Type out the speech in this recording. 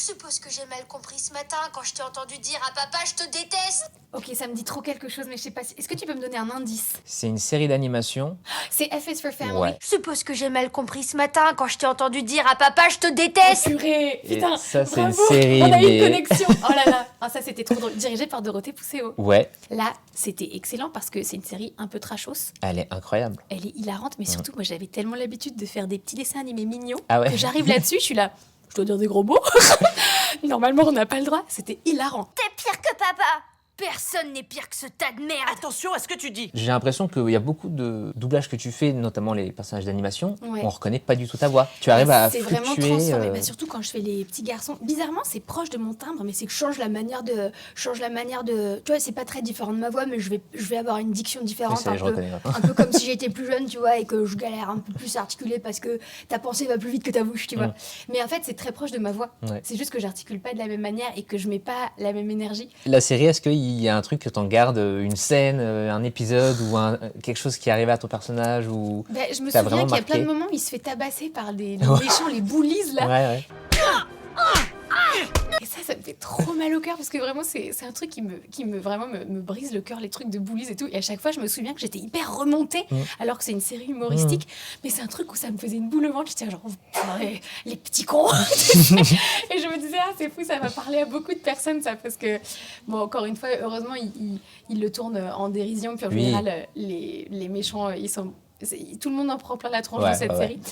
suppose que j'ai mal compris ce matin quand je t'ai entendu dire à papa je te déteste. Ok, ça me dit trop quelque chose, mais je sais pas si... Est-ce que tu peux me donner un indice? C'est une série d'animation. C'est F is for Family. Ouais. Je suppose que j'ai mal compris ce matin quand je t'ai entendu dire à papa je te déteste. Purée, Et putain, ça, c'est bravo, une série, on a eu une mais- connexion. Oh là là, ah, ça c'était trop drôle. Dirigé par Dorothée Pousseau. Ouais, Là, c'était excellent parce que c'est une série un peu trashos. elle est incroyable. Elle est hilarante, mais surtout, moi j'avais tellement l'habitude de faire des petits dessins animés mignons Ah ouais. que j'arrive là-dessus, je suis là, je dois dire des gros mots. Normalement, on n'a pas le droit. C'était hilarant. T'es pire que papa. Personne n'est pire que ce tas de merde. Attention à ce que tu dis. J'ai l'impression qu'il y a beaucoup de doublages que tu fais, notamment les personnages d'animation, Ouais. on reconnaît pas du tout ta voix. Tu arrives à C'est vraiment fluctuer. transformé. Bah, surtout quand je fais les petits garçons. Bizarrement, c'est proche de mon timbre, mais c'est que je change la manière de. Tu vois, c'est pas très différent de ma voix, mais je vais avoir une diction Oui, différente. ça, je reconnais maintenant. Un peu comme si j'étais plus jeune, tu vois, et que je galère un peu plus à articuler parce que ta pensée va plus vite que ta bouche, tu vois. Mais en fait, c'est très proche de ma voix. Ouais. C'est juste que j'articule pas de la même manière et que je mets pas la même énergie. La série, est-ce qu'il y a un truc que t'en gardes, une scène, un épisode ou quelque chose qui arrive à ton personnage ou... Bah, je me T'as souviens vraiment qu'il y a plein de marqué. moments où il se fait tabasser par les méchants, les bullies là. Ouais. Et ça me fait trop mal au cœur parce que vraiment, c'est un truc qui me brise le cœur, les trucs de bullies et tout. Et à chaque fois, je me souviens que j'étais hyper remontée alors que c'est une série humoristique. Mais c'est un truc où ça me faisait une boule au ventre. J'étais genre, les petits cons. Et je me disais, ah, c'est fou, ça va parler à beaucoup de personnes, ça. Parce que, bon, encore une fois, heureusement, il le tourne en dérision. Puis en Oui. général, les méchants, tout le monde en prend plein la tronche de cette série.